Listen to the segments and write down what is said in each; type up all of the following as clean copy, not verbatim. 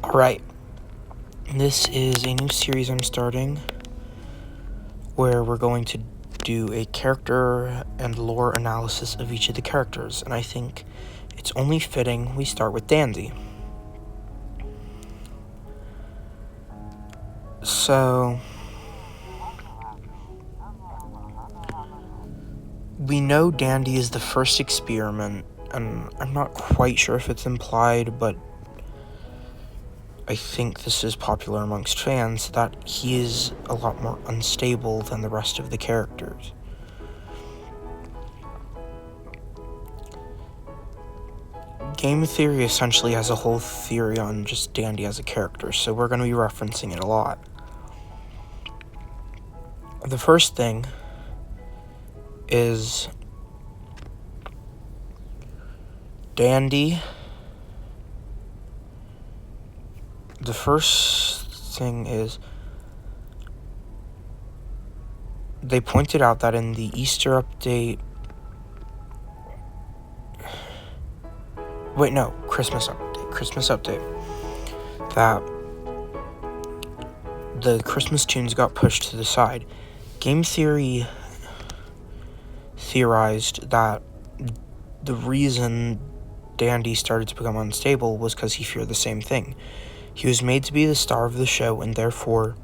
Alright, this is a new series I'm starting where we're going to do a character and lore analysis of each of the characters, and I think it's only fitting we start with Dandy. So, we know Dandy is the first experiment, and I'm not quite sure if it's implied, but I think this is popular amongst fans, that he is a lot more unstable than the rest of the characters. Game Theory essentially has a whole theory on just Dandy as a character, so we're going to be referencing it a lot. The first thing is Dandy. The first thing is they pointed out that in the Easter update... Wait, no, Christmas update. That the Christmas tunes got pushed to the side. Game Theory theorized that the reason Dandy started to become unstable was because he feared the same thing. He was made to be the star of the show and therefore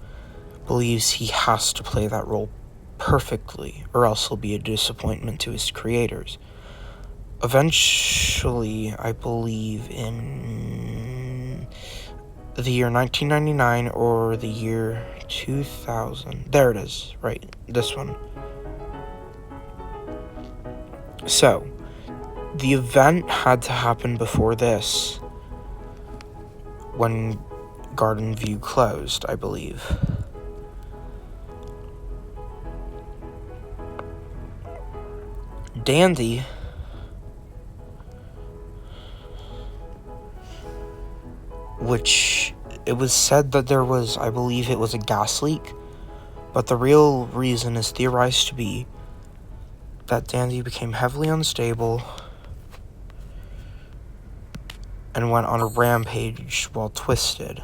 believes he has to play that role perfectly, or else he'll be a disappointment to his creators. Eventually, I believe in the year 1999 or the year 2000. There it is, right, this one. So, the event had to happen before this, when Garden View closed, I believe. Dandy which it was said that there was, I believe it was a gas leak, but the real reason is theorized to be that Dandy became heavily unstable and went on a rampage while twisted.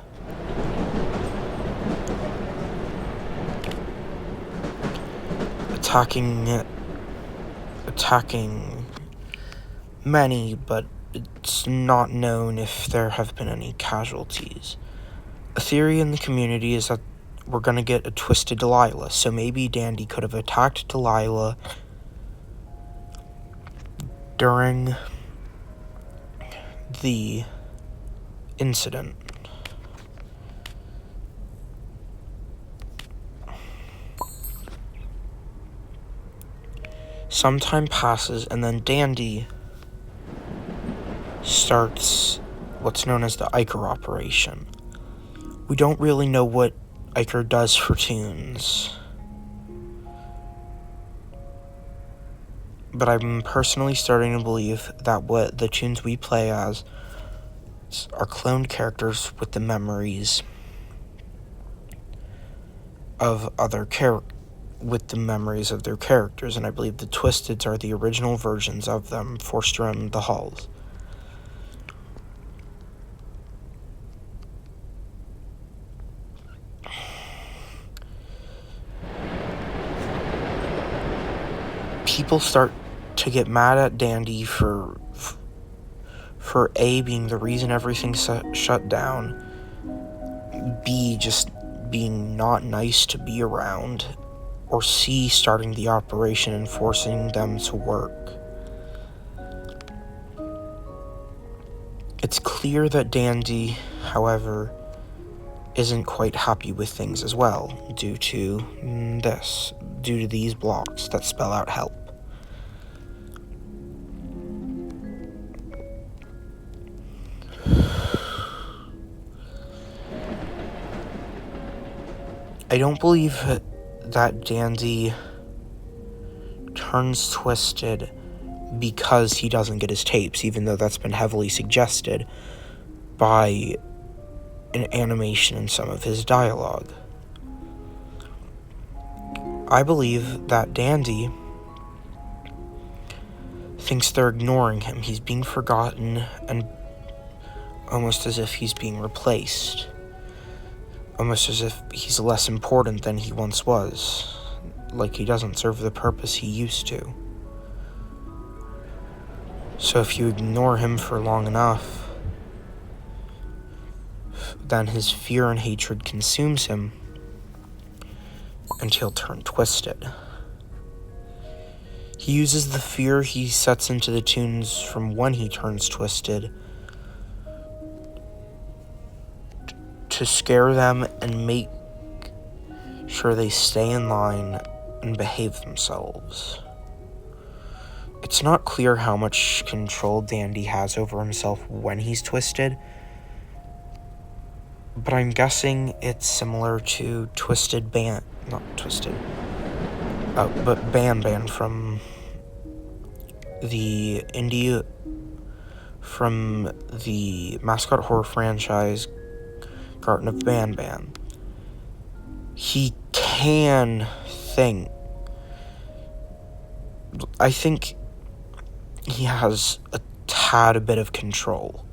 Attacking many, but it's not known if there have been any casualties. A theory in the community is that we're gonna get a twisted Delilah, so maybe Dandy could have attacked Delilah during the incident. Some time passes, and then Dandy starts what's known as the Iker operation. We don't really know what Iker does for tunes, but I'm personally starting to believe that what the tunes we play as are cloned characters with the memories of their characters, and I believe the Twisteds are the original versions of them forced around the halls. People start to get mad at Dandy for A, being the reason everything's shut down, B, just being not nice to be around, or C, starting the operation and forcing them to work. It's clear that Dandy, however, isn't quite happy with things as well, due to these blocks that spell out help. I don't believe that Dandy turns twisted because he doesn't get his tapes, even though that's been heavily suggested by an animation in some of his dialogue. I believe that Dandy thinks they're ignoring him. He's being forgotten, and almost as if he's being replaced, almost as if he's less important than he once was, like he doesn't serve the purpose he used to. So if you ignore him for long enough, then his fear and hatred consumes him, and he'll turn twisted. He uses the fear he sets into the tunes from when he turns twisted to scare them and make sure they stay in line and behave themselves. It's not clear how much control Dandy has over himself when he's twisted, but I'm guessing it's similar to Ban Ban from the mascot horror franchise Garten of Banban. He can think. I think he has a tad bit of control,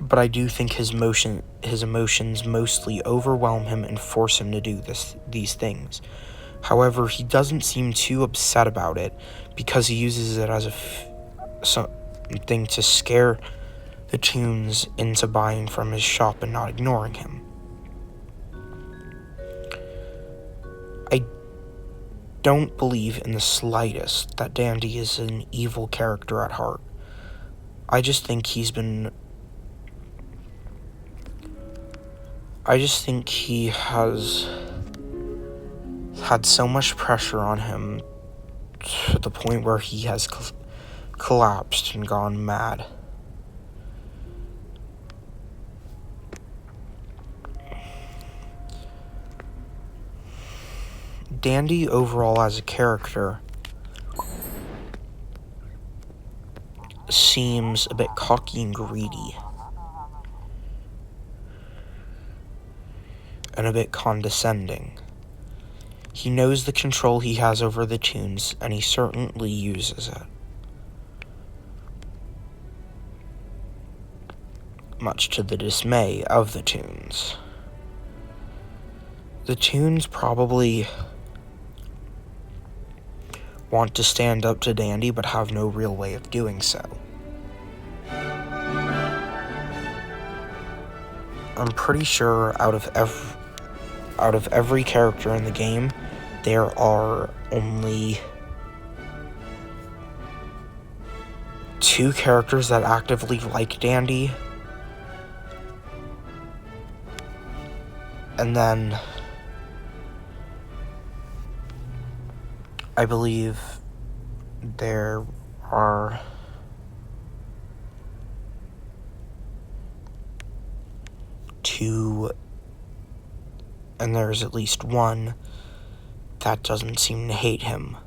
but I do think his emotions mostly overwhelm him and force him to do these things. However, he doesn't seem too upset about it because he uses it as something to scare the tunes into buying from his shop and not ignoring him. I don't believe in the slightest that Dandy is an evil character at heart. I just think he has had so much pressure on him to the point where he has collapsed and gone mad. Dandy overall as a character seems a bit cocky and greedy, and a bit condescending. He knows the control he has over the tunes, and he certainly uses it. Much to the dismay of the tunes. The tunes probably want to stand up to Dandy, but have no real way of doing so. I'm pretty sure out of every character in the game, there are only 2 characters that actively like Dandy, and then I believe there are two, and there's at least one that doesn't seem to hate him.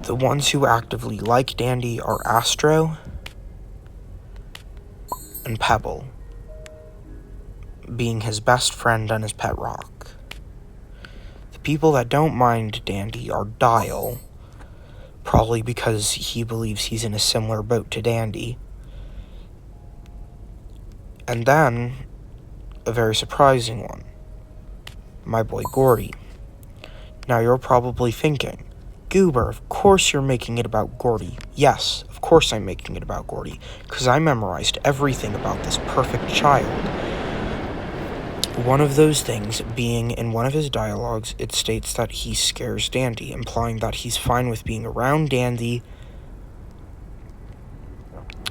The ones who actively like Dandy are Astro and Pebble, being his best friend and his pet rock. The people that don't mind Dandy are Dial, probably because he believes he's in a similar boat to Dandy. And then, a very surprising one, my boy Gordy. Now you're probably thinking, Goober, of course you're making it about Gordy. Yes, of course I'm making it about Gordy, because I memorized everything about this perfect child. One of those things being in one of his dialogues, it states that he scares Dandy, implying that he's fine with being around Dandy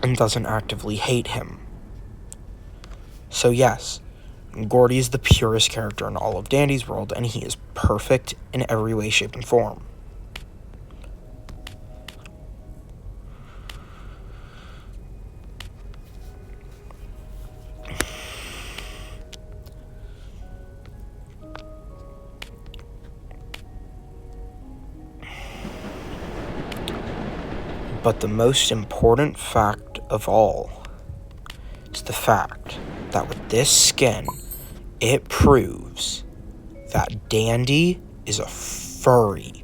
and doesn't actively hate him. So yes, Gordy is the purest character in all of Dandy's world, and he is perfect in every way, shape, and form. But the most important fact of all is the fact that with this skin, it proves that Dandy is a furry.